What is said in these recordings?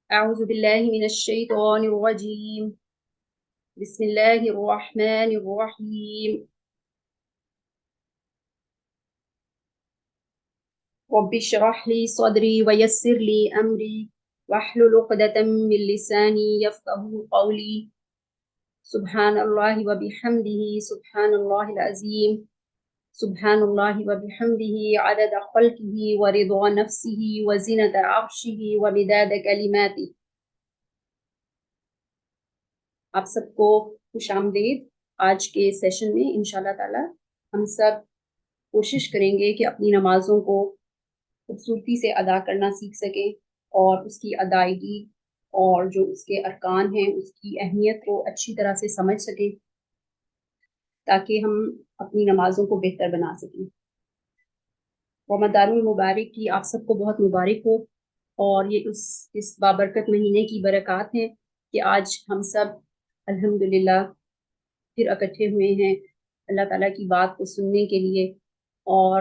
أعوذ بالله من الشيطان الرجيم. بسم الله الرحمن الرحيم. رب اشرح لي صدري ويسر لي أمري واحلل عقدة من لساني يفقهوا قولي. سبحان الله وبحمده سبحان الله العظيم. سبحان الله وبحمده عدد خلقه ورضا نفسه وزنة عرشه ومداد كلماته. آپ سب کو خوش آمدید آج کے سیشن میں انشاءاللہ تعالی ہم سب کوشش کریں گے کہ اپنی نمازوں کو خوبصورتی سے ادا کرنا سیکھ سکیں اور اس کی ادائیگی اور جو اس کے ارکان ہیں اس کی اہمیت کو اچھی طرح سے سمجھ سکیں تاکہ ہم اپنی نمازوں کو بہتر بنا سکیں۔ رمضان المبارک کی آپ سب کو بہت مبارک ہو، اور یہ اس بابرکت مہینے کی برکات ہیں کہ آج ہم سب الحمدللہ پھر اکٹھے ہوئے ہیں اللہ تعالیٰ کی بات کو سننے کے لیے، اور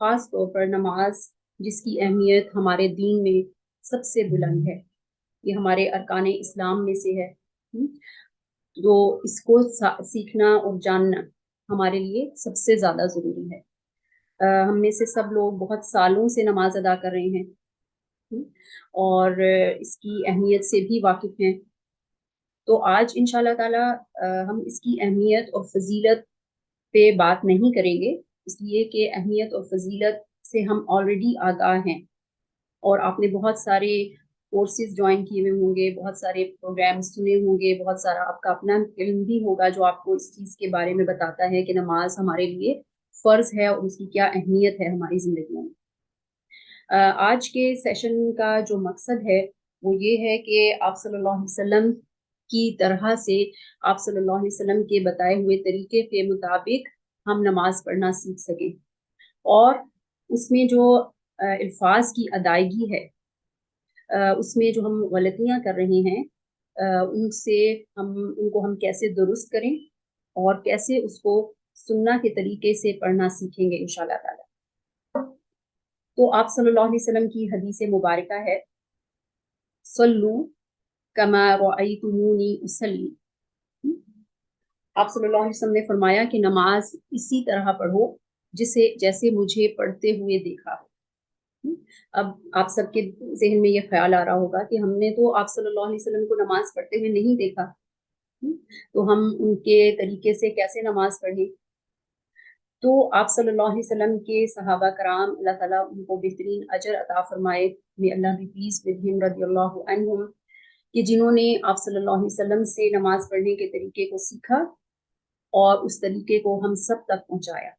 خاص طور پر نماز جس کی اہمیت ہمارے دین میں سب سے بلند ہے، یہ ہمارے ارکان اسلام میں سے ہے، تو اس کو سیکھنا اور جاننا ہمارے لیے سب سے زیادہ ضروری ہے۔ ہم میں سے سب لوگ بہت سالوں سے نماز ادا کر رہے ہیں اور اس کی اہمیت سے بھی واقف ہیں، تو آج انشاءاللہ تعالی ہم اس کی اہمیت اور فضیلت پہ بات نہیں کریں گے، اس لیے کہ اہمیت اور فضیلت سے ہم آلریڈی آگاہ ہیں، اور آپ نے بہت سارے کورسز جوائن کیے ہوئے ہوں گے، بہت سارے پروگرامز سنے ہوں گے، بہت سارا آپ کا اپنا علم بھی ہوگا جو آپ کو اس چیز کے بارے میں بتاتا ہے کہ نماز ہمارے لیے فرض ہے اور اس کی کیا اہمیت ہے ہماری زندگیوں میں۔ آج کے سیشن کا جو مقصد ہے وہ یہ ہے کہ آپ صلی اللہ علیہ وسلم کی طرح سے آپ صلی اللہ علیہ وسلم کے بتائے ہوئے طریقے کے مطابق ہم نماز پڑھنا سیکھ سکیں، اور اس میں جو الفاظ کی ادائیگی ہے اس میں جو ہم غلطیاں کر رہے ہیں ان کو ہم کیسے درست کریں اور کیسے اس کو سننا کے طریقے سے پڑھنا سیکھیں گے انشاءاللہ تعالی۔ تو آپ صلی اللہ علیہ وسلم کی حدیث مبارکہ ہے، صلو کما رأیتمونی اصلی، آپ صلی اللہ علیہ وسلم نے فرمایا کہ نماز اسی طرح پڑھو جیسے مجھے پڑھتے ہوئے دیکھا ہو۔ اب آپ سب کے ذہن میں یہ خیال آ رہا ہوگا کہ ہم نے تو آپ صلی اللہ علیہ وسلم کو نماز پڑھتے ہوئے نہیں دیکھا، تو ہم ان کے طریقے سے کیسے نماز پڑھیں؟ تو آپ صلی اللہ علیہ وسلم کے صحابہ کرام اللہ تعالیٰ ان کو بہترین اجر عطا فرمائے، may Allah be pleased with him رضی اللہ عنہم، کہ جنہوں نے آپ صلی اللہ علیہ وسلم سے نماز پڑھنے کے طریقے کو سیکھا اور اس طریقے کو ہم سب تک پہنچایا۔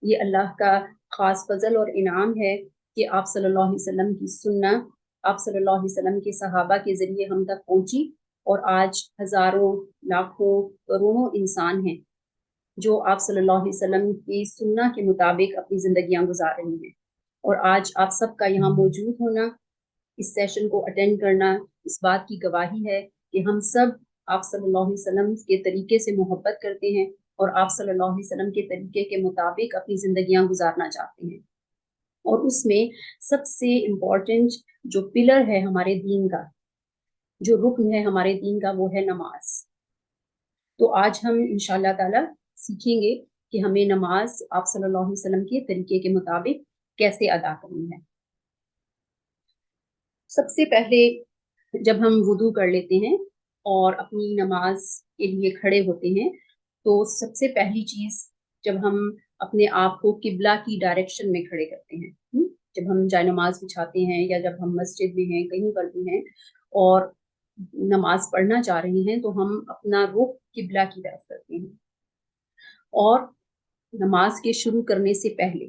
یہ اللہ کا خاص فضل اور انعام ہے کہ آپ صلی اللہ علیہ وسلم کی سنت آپ صلی اللہ علیہ وسلم کے صحابہ کے ذریعے ہم تک پہنچی، اور آج ہزاروں لاکھوں کروڑوں انسان ہیں جو آپ صلی اللہ علیہ وسلم کی سنت کے مطابق اپنی زندگیاں گزار رہی ہیں، اور آج آپ سب کا یہاں موجود ہونا، اس سیشن کو اٹینڈ کرنا اس بات کی گواہی ہے کہ ہم سب آپ صلی اللہ علیہ وسلم کے طریقے سے محبت کرتے ہیں اور آپ صلی اللہ علیہ وسلم کے طریقے کے مطابق اپنی زندگیاں گزارنا چاہتے ہیں، اور اس میں سب سے امپورٹنٹ جو پلر ہے ہمارے دین کا، جو رکن ہے ہمارے دین کا، وہ ہے نماز۔ تو آج ہم انشاءاللہ تعالی سیکھیں گے کہ ہمیں نماز آپ صلی اللہ علیہ وسلم کے طریقے کے مطابق کیسے ادا کرنی ہے۔ سب سے پہلے جب ہم وضو کر لیتے ہیں اور اپنی نماز کے لیے کھڑے ہوتے ہیں، تو سب سے پہلی چیز جب ہم اپنے آپ کو قبلہ کی ڈائریکشن میں کھڑے کرتے ہیں، جب ہم جائے نماز بچھاتے ہیں یا جب ہم مسجد میں ہیں کہیں پر بھی ہیں اور نماز پڑھنا چاہ رہے ہیں، تو ہم اپنا رخ قبلہ کی طرف کرتے ہیں، اور نماز کے شروع کرنے سے پہلے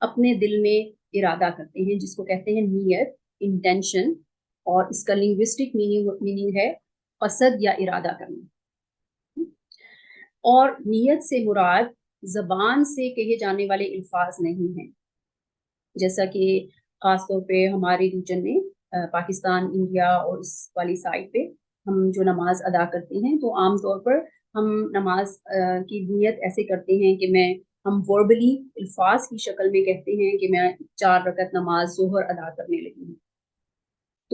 اپنے دل میں ارادہ کرتے ہیں جس کو کہتے ہیں نیت، انٹینشن، اور اس کا لنگوسٹک میننگ ہے قصد یا ارادہ کرنا، اور نیت سے مراد زبان سے کہے جانے والے الفاظ نہیں ہیں، جیسا کہ خاص طور پہ ہمارے ریجن میں پاکستان، انڈیا اور اس والی سائڈ پہ ہم جو نماز ادا کرتے ہیں تو عام طور پر ہم نماز کی نیت ایسے کرتے ہیں کہ ہم وربلی الفاظ کی شکل میں کہتے ہیں کہ میں 4 رکعت نماز ظہر ادا کرنے لگی ہوں،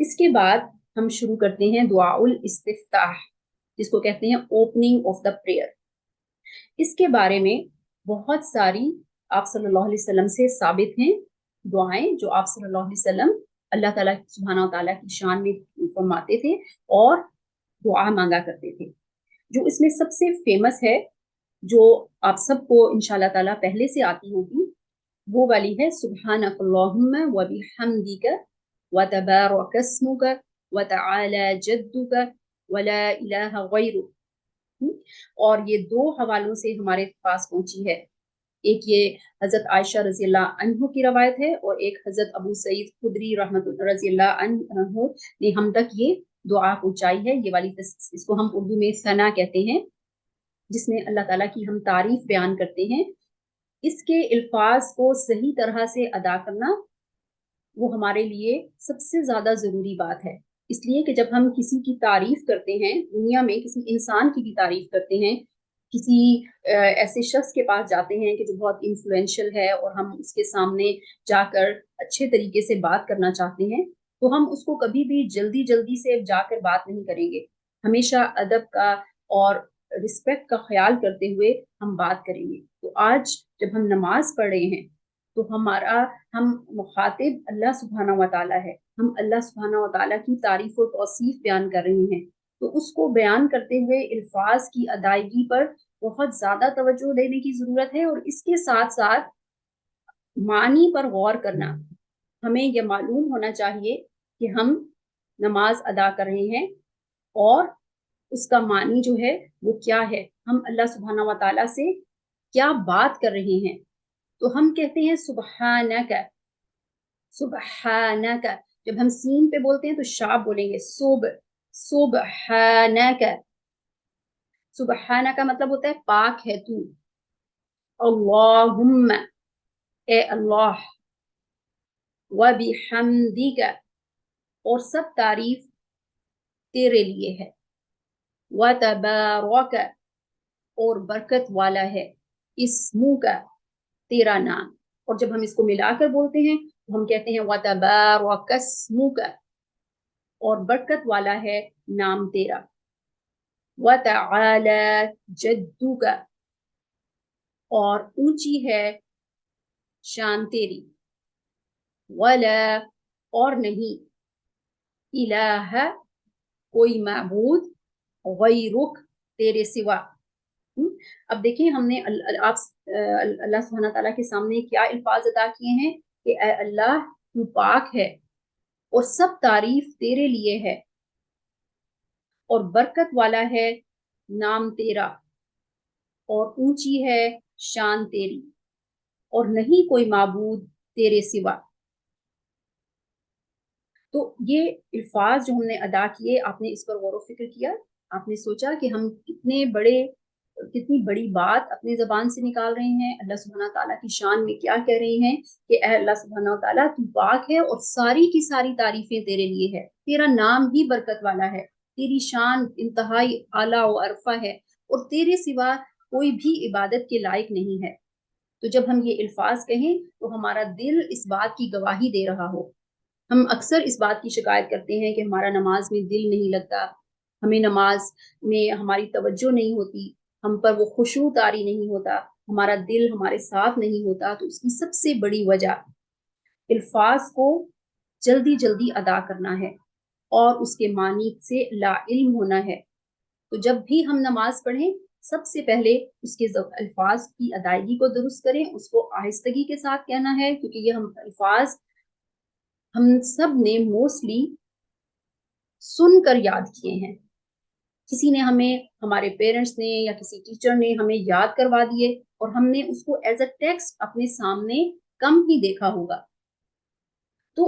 اس کے بعد ہم شروع کرتے ہیں دعاء الاستفتاح، جس کو کہتے ہیں اوپننگ آف دا پریئر۔ اس کے بارے میں بہت ساری آپ صلی اللہ علیہ وسلم سے ثابت ہیں دعائیں جو آپ صلی اللہ علیہ وسلم اللہ تعالیٰ سبحانہ و تعالیٰ کی شان میں فرماتے تھے اور دعا مانگا کرتے تھے۔ جو اس میں سب سے فیمس ہے، جو آپ سب کو انشاءاللہ تعالیٰ پہلے سے آتی ہوگی، وہ والی ہے سبحانک اللہم و بحمدک و تبارک اسمک و تعالی جدک ولا الہ غیرک۔ اور یہ دو حوالوں سے ہمارے پاس پہنچی ہے، ایک یہ حضرت عائشہ رضی اللہ عنہ کی روایت ہے اور ایک حضرت ابو سعید خدری رحمۃ اللہ رضی اللہ عنہ نے ہم تک یہ دعا پہنچائی ہے۔ یہ والی اس کو ہم اردو میں ثنا کہتے ہیں، جس میں اللہ تعالیٰ کی ہم تعریف بیان کرتے ہیں۔ اس کے الفاظ کو صحیح طرح سے ادا کرنا وہ ہمارے لیے سب سے زیادہ ضروری بات ہے، اس لیے کہ جب ہم کسی کی تعریف کرتے ہیں، دنیا میں کسی انسان کی بھی تعریف کرتے ہیں، کسی ایسے شخص کے پاس جاتے ہیں کہ جو بہت انفلوئنشل ہے اور ہم اس کے سامنے جا کر اچھے طریقے سے بات کرنا چاہتے ہیں، تو ہم اس کو کبھی بھی جلدی جلدی سے جا کر بات نہیں کریں گے، ہمیشہ ادب کا اور رسپیکٹ کا خیال کرتے ہوئے ہم بات کریں گے۔ تو آج جب ہم نماز پڑھ رہے ہیں تو ہم مخاطب اللہ سبحانہ و تعالیٰ ہے، ہم اللہ سبحانہ و تعالیٰ کی تعریف و توصیف بیان کر رہے ہیں، تو اس کو بیان کرتے ہوئے الفاظ کی ادائیگی پر بہت زیادہ توجہ دینے کی ضرورت ہے، اور اس کے ساتھ ساتھ معنی پر غور کرنا۔ ہمیں یہ معلوم ہونا چاہیے کہ ہم نماز ادا کر رہے ہیں اور اس کا معنی جو ہے وہ کیا ہے، ہم اللہ سبحانہ و تعالیٰ سے کیا بات کر رہے ہیں۔ تو ہم کہتے ہیں سبحانک، سبحانک، جب ہم سین پہ بولتے ہیں تو شاب بولیں گے، سبحانک۔ سبحانک کا مطلب ہوتا ہے پاک ہے تو، اللہم اے اللہ، وبحمدک اور سب تعریف تیرے لیے ہے، وتبارک اور برکت والا ہے، اسمک تیرا نام۔ اور جب ہم اس کو ملا کر بولتے ہیں تو ہم کہتے ہیں وتبارک اسمک اور برکت والا ہے نام تیرا، وتعالی جدک اور اونچی ہے شان تیری، ولا اور نہیں، الہ کوئی معبود، غیرک تیرے سوا۔ اب دیکھیں ہم نے آپ اللہ سبحانہ تعالیٰ کے سامنے کیا الفاظ ادا کیے ہیں کہ اے اللہ تو پاک ہے اور سب تعریف تیرے لیے ہے اور برکت والا ہے نام تیرا اور اونچی ہے شان تیری اور نہیں کوئی معبود تیرے سوا۔ تو یہ الفاظ جو ہم نے ادا کیے، آپ نے اس پر غور و فکر کیا، آپ نے سوچا کہ ہم کتنی بڑی بات اپنی زبان سے نکال رہے ہیں، اللہ سبحانہ تعالیٰ کی شان میں کیا کہہ رہے ہیں کہ اے اللہ سبحانہ تعالیٰ تو پاک ہے اور ساری کی ساری تعریفیں تیرے لیے ہے، تیرا نام ہی برکت والا ہے، تیری شان انتہائی اعلیٰ و عرفہ ہے اور تیرے سوا کوئی بھی عبادت کے لائق نہیں ہے۔ تو جب ہم یہ الفاظ کہیں تو ہمارا دل اس بات کی گواہی دے رہا ہو۔ ہم اکثر اس بات کی شکایت کرتے ہیں کہ ہمارا نماز میں دل نہیں لگتا، ہمیں نماز میں ہماری توجہ نہیں ہوتی، ہم پر وہ خشوع طاری نہیں ہوتا، ہمارا دل ہمارے ساتھ نہیں ہوتا۔ تو اس کی سب سے بڑی وجہ الفاظ کو جلدی جلدی ادا کرنا ہے اور اس کے معنی سے لا علم ہونا ہے۔ تو جب بھی ہم نماز پڑھیں سب سے پہلے اس کے الفاظ کی ادائیگی کو درست کریں، اس کو آہستگی کے ساتھ کہنا ہے، کیونکہ یہ ہم الفاظ ہم سب نے موسٹلی سن کر یاد کیے ہیں، کسی نے ہمیں، ہمارے پیرنٹس نے یا کسی ٹیچر نے ہمیں یاد کروا دیے اور ہم نے اس کو ایز اے ٹیکسٹ اپنے سامنے کم ہی دیکھا ہوگا۔ تو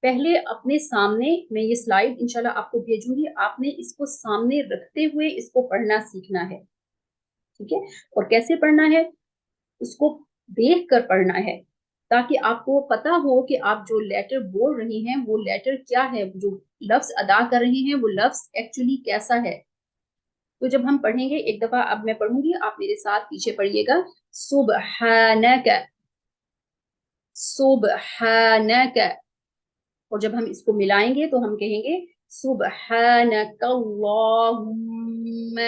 پہلے اپنے سامنے، میں یہ سلائیڈ انشاءاللہ آپ کو بھیجوں گی، آپ نے اس کو سامنے رکھتے ہوئے اس کو پڑھنا سیکھنا ہے، ٹھیک ہے؟ اور کیسے پڑھنا ہے؟ اس کو دیکھ کر پڑھنا ہے تاکہ آپ کو پتا ہو کہ آپ جو لیٹر بول رہی ہیں وہ لیٹر کیا ہے، جو لفظ ادا کر رہی ہیں وہ لفظ ایکچولی کیسا ہے۔ تو جب ہم پڑھیں گے، ایک دفعہ اب میں پڑھوں گی، آپ میرے ساتھ پیچھے پڑھیے گا، سبحانک، سبحانک، اور جب ہم اس کو ملائیں گے تو ہم کہیں گے سبحانک اللہم،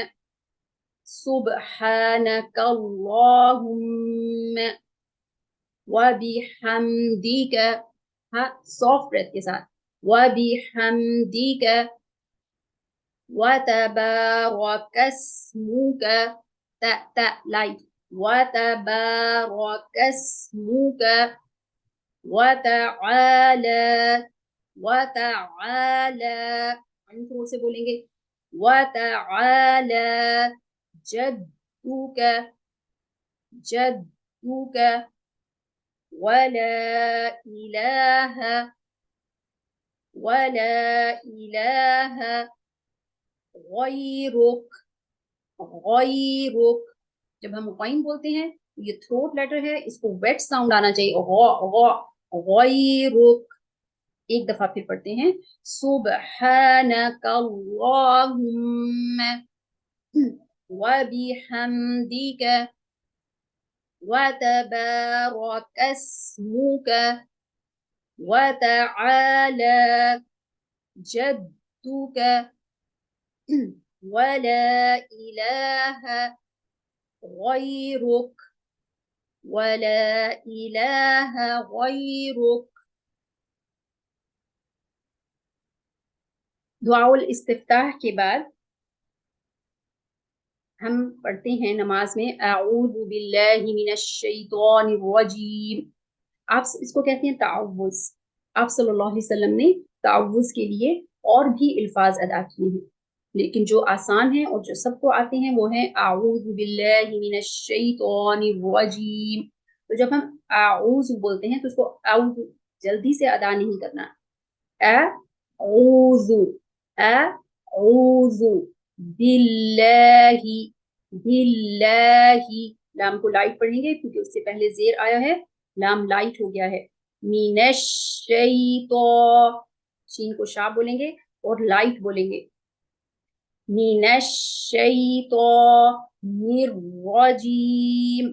سبحانک اللہم وبحمدک، ہاں سافٹ بریتھ کے ساتھ، وبحمدک وتبارک اسمک، تا تا لائٹ، وتبارک اسمک وتعالى، وتعالى تھوڑ سے بولیں گے، وتعالى جدك، جدك ولا إله، ولا إله غيرك، غيرك. جب ہم غین بولتے ہیں یہ تھروٹ لیٹر ہے، اس کو ویٹ ساؤنڈ آنا چاہیے، غیرک. ایک دفعہ پھر پڑھتے ہیں سبحانک اللہم وبحمدک وتبارک اسمک وتعالى جدك ولا إله غيرك، ولا إله غيرك. دعاء الاستفتاح کے بعد ہم پڑھتے ہیں نماز میں اعوذ باللہ من الشیطان الرجیم. آپ اس کو کہتے ہیں تعوذ. آپ صلی اللہ علیہ وسلم نے تعوذ کے لیے اور بھی الفاظ ادا کیے ہیں، لیکن جو آسان ہیں اور جو سب کو آتے ہیں وہ ہیں اعوذ باللہ من الشیطان الرجیم. تو جب ہم اعوذ بولتے ہیں تو اس کو اعوذ جلدی سے ادا نہیں کرنا. اعوذ، اعوذ باللہ، باللہ، لام کو لائٹ پڑھیں گے کیونکہ اس سے پہلے زیر آیا ہے، لام لائٹ ہو گیا ہے. من الشیطان، شین کو شا بولیں گے اور لائٹ بولیں گے. من الشیطان الرجیم،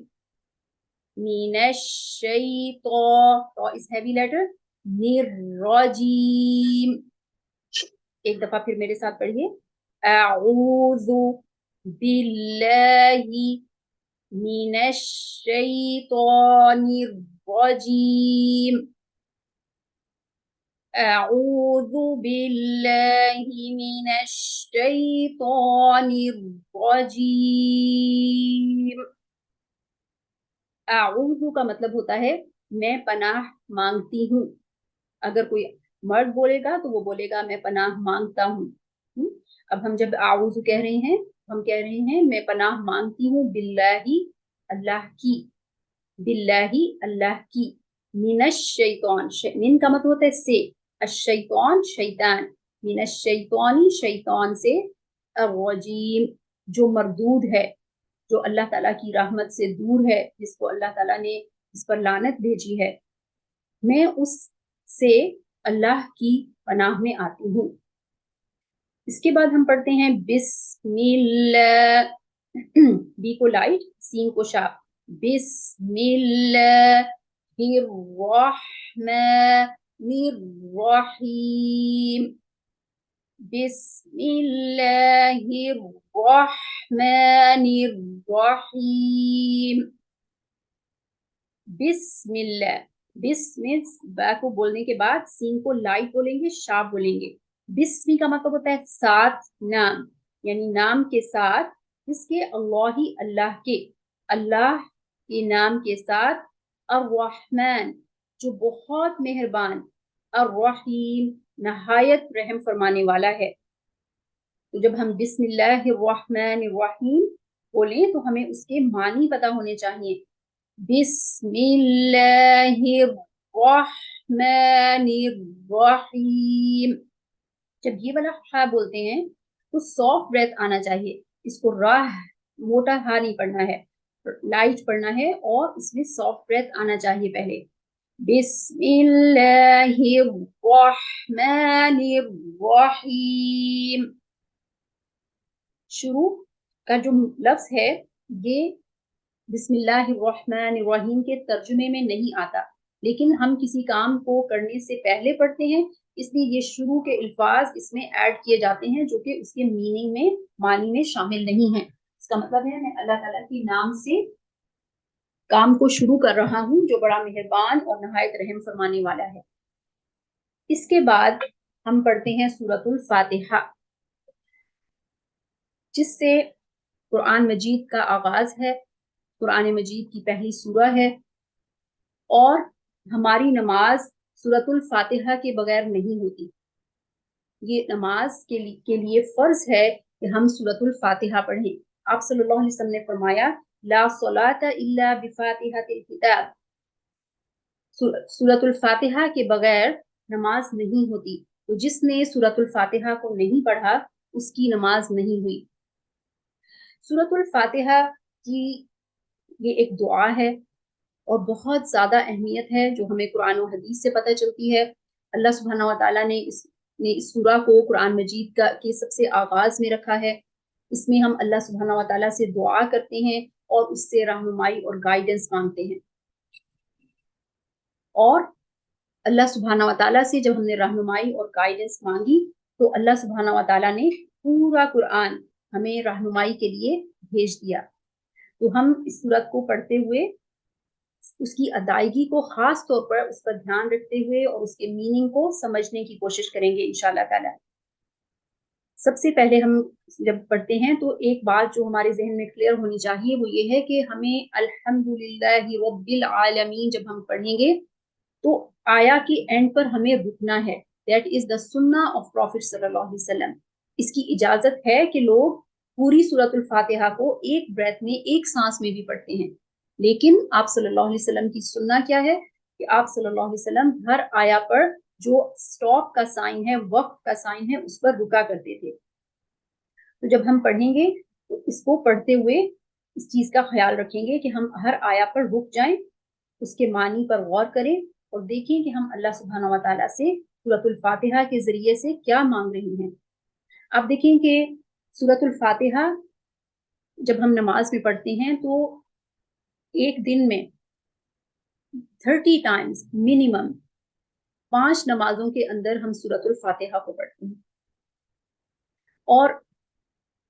من الشیطان، تو اس ہیوی لیٹر، الرجیم. ایک دفعہ پھر میرے ساتھ پڑھیے اعوذ باللہ من الشیطان الرجیم، اعوذ باللہ من الشیطان الرجیم. اعوذ کا مطلب ہوتا ہے میں پناہ مانگتی ہوں. اگر کوئی مرد بولے گا تو وہ بولے گا میں پناہ مانگتا ہوں. اب ہم جب اعوذ کہہ رہے ہیں ہم کہہ رہے ہیں میں پناہ مانگتی ہوں باللہ، اللہ کی، باللہ اللہ کی، من الشیطان، من کا مطلب ہوتا ہے سے، الشیطان شیطان، من الشیطان شیطان سے، الرجیم جو مردود ہے، جو اللہ تعالیٰ کی رحمت سے دور ہے، جس کو اللہ تعالیٰ نے اس پر لعنت بھیجی ہے، میں اس سے اللہ کی پناہ میں آتی ہوں. اس کے بعد ہم پڑھتے ہیں بسم اللہ، بی کو لائٹ، سین کو شارپ، بسم اللہ الرحمن الرحیم، بسم اللہ الرحمن الرحیم. بسم اللہ، بسم با کو بولنے کے بعد سین کو لائٹ بولیں گے، شارپ بولیں گے. بسم کا مطلب ہوتا ہے ساتھ نام، یعنی نام کے ساتھ، جس کے اللہ کے، اللہ کے نام کے ساتھ، الرحمن جو بہت مہربان، الرحیم نہایت رحم فرمانے والا ہے. تو جب ہم بسم اللہ الرحمن الرحیم بولیں تو ہمیں اس کے معنی پتہ ہونے چاہیے. بسم اللہ الرحمن الرحیم. جب یہ والا ہا بولتے ہیں تو سافٹ بریتھ آنا چاہیے. اس کو راہ موٹا ہا نہیں پڑھنا ہے، لائٹ پڑھنا ہے اور اس میں سافٹ بریتھ آنا چاہیے پہلے. بسم اللہ الرحمن الرحیم. شروع کا جو لفظ ہے یہ بسم اللہ الرحمن الرحیم کے ترجمے میں نہیں آتا. لیکن ہم کسی کام کو کرنے سے پہلے پڑھتے ہیں، اس لیے یہ شروع کے الفاظ اس میں ایڈ کیے جاتے ہیں جو کہ اس کے میننگ میں، معنی میں شامل نہیں ہیں۔ اس کا مطلب ہے میں اللہ تعالیٰ کے نام سے کام کو شروع کر رہا ہوں جو بڑا مہربان اور نہایت رحم فرمانے والا ہے۔ اس کے بعد ہم پڑھتے ہیں سورۃ الفاتحہ، جس سے قرآن مجید کا آغاز ہے، قرآن مجید کی پہلی سورہ ہے، اور ہماری نماز سورۃ الفاتحہ کے بغیر نہیں ہوتی۔ یہ نماز کے لیے فرض ہے کہ ہم سورۃ الفاتحہ پڑھیں۔ آپ صلی اللہ علیہ وسلم نے فرمایا لا صلاۃ الا بفاتحۃ الکتاب، سورۃ الفاتحہ کے بغیر نماز نہیں ہوتی، تو جس نے سورۃ الفاتحہ کو نہیں پڑھا اس کی نماز نہیں ہوئی۔ سورۃ الفاتحہ کی یہ ایک دعا ہے اور بہت زیادہ اہمیت ہے جو ہمیں قرآن و حدیث سے پتہ چلتی ہے۔ اللہ سبحانہ و تعالیٰ نے اس سورہ کو قرآن مجید کے سب سے آغاز میں رکھا ہے۔ اس میں ہم اللہ سبحانہ و تعالیٰ سے دعا کرتے ہیں اور اس سے رہنمائی اور گائیڈنس مانگتے ہیں، اور اللہ سبحانہ و تعالیٰ سے جب ہم نے رہنمائی اور گائیڈنس مانگی تو اللہ سبحانہ و تعالیٰ نے پورا قرآن ہمیں رہنمائی کے لیے بھیج دیا۔ تو ہم اس سورت کو پڑھتے ہوئے اس کی ادائیگی کو خاص طور پر اس پر دھیان رکھتے ہوئے اور اس کے میننگ کو سمجھنے کی کوشش کریں گے انشاءاللہ تعالی۔ سب سے پہلے ہم جب پڑھتے ہیں تو ایک بات جو ہمارے ذہن میں کلیئر ہونی چاہیے وہ یہ ہے کہ ہمیں الحمدللہ رب العالمین جب ہم پڑھیں گے تو آیا کے اینڈ پر ہمیں رکنا ہے۔ دیٹ از دا سنہ آف پروفٹ صلی اللہ علیہ وسلم۔ اس کی اجازت ہے کہ لوگ پوری سورۃ الفاتحہ کو ایک بریتھ میں، ایک سانس میں بھی پڑھتے ہیں، لیکن آپ صلی اللہ علیہ وسلم کی سنہ کیا ہے کہ آپ صلی اللہ علیہ وسلم ہر آیا پر جو سٹاپ کا سائن ہے، وقت کا سائن ہے، اس پر رکا کرتے تھے۔ تو جب ہم پڑھیں گے تو اس کو پڑھتے ہوئے اس چیز کا خیال رکھیں گے کہ ہم ہر آیا پر رک جائیں، اس کے معنی پر غور کریں اور دیکھیں کہ ہم اللہ سبحانہ و تعالیٰ سے سورۃ الفاتحہ کے ذریعے سے کیا مانگ رہے ہیں۔ آپ دیکھیں کہ سورۃ الفاتحہ جب ہم نماز میں پڑھتے ہیں تو ایک دن میں 30 ٹائمز منیمم 5 نمازوں کے اندر ہم سورۃ الفاتحہ کو پڑھتے ہیں، اور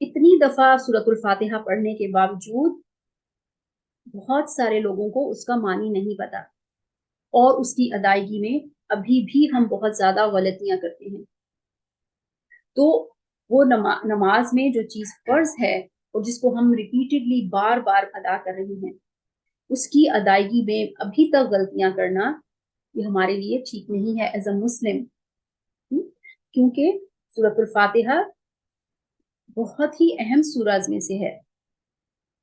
اتنی دفعہ سورۃ الفاتحہ پڑھنے کے باوجود بہت سارے لوگوں کو اس کا معنی نہیں پتا، اور اس کی ادائیگی میں ابھی بھی ہم بہت زیادہ غلطیاں کرتے ہیں۔ تو وہ نماز میں جو چیز فرض ہے اور جس کو ہم ریپیٹڈلی بار بار ادا کر رہے ہیں، اس کی ادائیگی میں ابھی تک غلطیاں کرنا یہ ہمارے لیے ٹھیک نہیں ہے ایز اے مسلم، کیونکہ سورۃ الفاتحہ بہت ہی اہم سورز میں سے ہے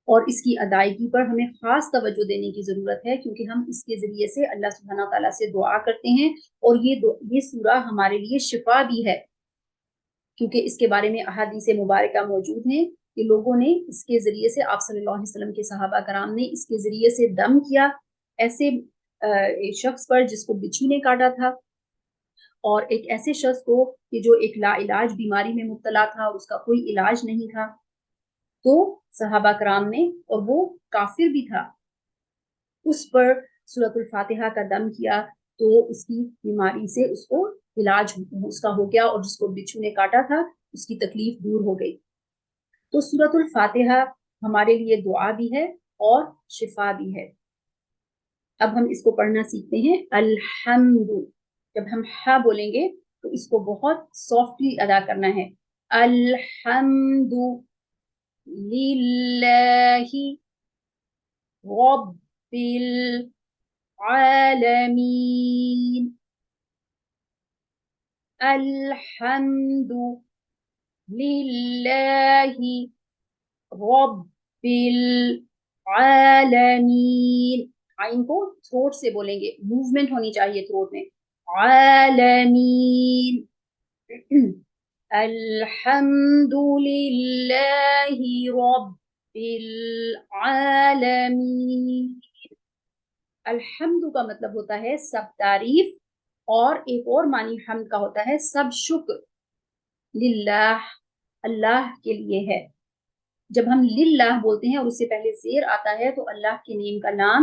اور اس کی ادائیگی پر ہمیں خاص توجہ دینے کی ضرورت ہے، کیونکہ ہم اس کے ذریعے سے اللہ سبحانہ تعالیٰ سے دعا کرتے ہیں، اور یہ سورہ ہمارے لیے شفا بھی ہے، کیونکہ اس کے بارے میں احادیث مبارکہ موجود ہیں کہ لوگوں نے اس کے ذریعے سے، آپ صلی اللہ علیہ وسلم کے صحابہ کرام نے اس کے ذریعے سے دم کیا ایسے شخص پر جس کو بچھو نے کاٹا تھا، اور ایک ایسے شخص کو کہ جو ایک لا علاج بیماری میں مبتلا تھا اور اس کا کوئی علاج نہیں تھا، تو صحابہ کرام نے، اور وہ کافر بھی تھا، اس پر سورۃ الفاتحہ کا دم کیا تو اس کی بیماری سے اس کو علاج اس کا ہو گیا، اور جس کو بچھو نے کاٹا تھا اس کی تکلیف دور ہو گئی۔ تو سورۃ الفاتحہ ہمارے لیے دعا بھی ہے اور شفا بھی ہے۔ اب ہم اس کو پڑھنا سیکھتے ہیں۔ الحمد، جب ہم ہا بولیں گے تو اس کو بہت سافٹلی ادا کرنا ہے۔ الحمد للہ رب العالمین، الحمد للہ رب العالمین۔ آئین کو تھروٹ سے بولیں گے، موومنٹ ہونی چاہیے تھروٹ میں۔ عالمین، الحمد للہ رب العالمین۔ الحمد کا مطلب ہوتا ہے سب تعریف، اور ایک اور معنی حمد کا ہوتا ہے سب شکر۔ للہ، اللہ کے لیے ہے۔ جب ہم للہ بولتے ہیں اور اس سے پہلے زیر آتا ہے تو اللہ کے نیم کا نام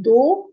2,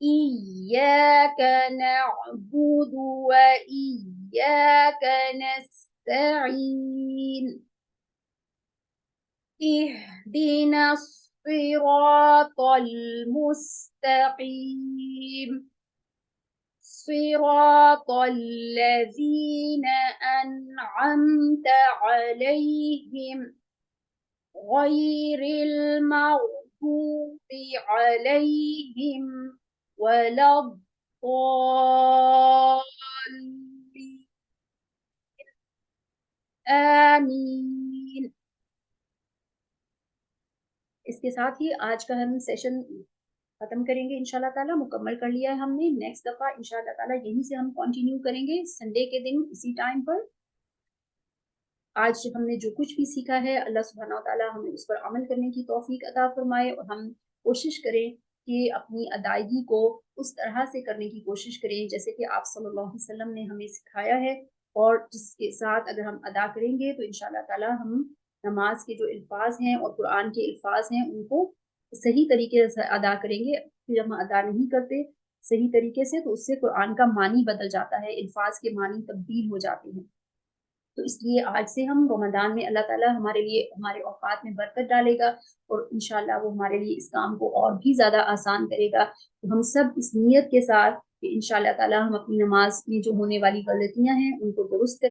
إياك نعبد وإياك نستعين، اهدنا الصراط المستقيم، صراط الذين أنعمت عليهم غير المغضوب عليهم ولا الضالين، آمين. اس کے ساتھ ہی آج کا ہم سیشن ختم کریں گے انشاءاللہ تعالیٰ. مکمل کر لیا ہے ہم نے. نیکسٹ دفعہ انشاءاللہ تعالیٰ یہیں سے ہم کنٹینیو کریں گے سنڈے کے دن اسی ٹائم پر. آج ہم نے جو کچھ بھی سیکھا ہے اللہ سبحانہ وتعالیٰ ہمیں اس پر عمل کرنے کی توفیق عطا فرمائے, اور ہم کوشش کریں کہ اپنی ادائیگی کو اس طرح سے کرنے کی کوشش کریں جیسے کہ آپ صلی اللہ علیہ وسلم نے ہمیں سکھایا ہے, اور جس کے ساتھ اگر ہم ادا کریں گے تو انشاءاللہ تعالیٰ ہم نماز کے جو الفاظ ہیں اور قرآن کے الفاظ ہیں ان کو صحیح طریقے سے ادا کریں گے. جب ہم ادا نہیں کرتے صحیح طریقے سے تو اس سے قرآن کا معنی بدل جاتا ہے, الفاظ کے معنی تبدیل ہو جاتے ہیں. تو اس لیے آج سے ہم رمضان میں اللہ تعالیٰ ہمارے لیے ہمارے اوقات میں برکت ڈالے گا, اور انشاءاللہ وہ ہمارے لیے اس کام کو اور بھی زیادہ آسان کرے گا. تو ہم سب اس نیت کے ساتھ کہ انشاءاللہ تعالیٰ ہم اپنی نماز میں جو ہونے والی غلطیاں ہیں ان کو درست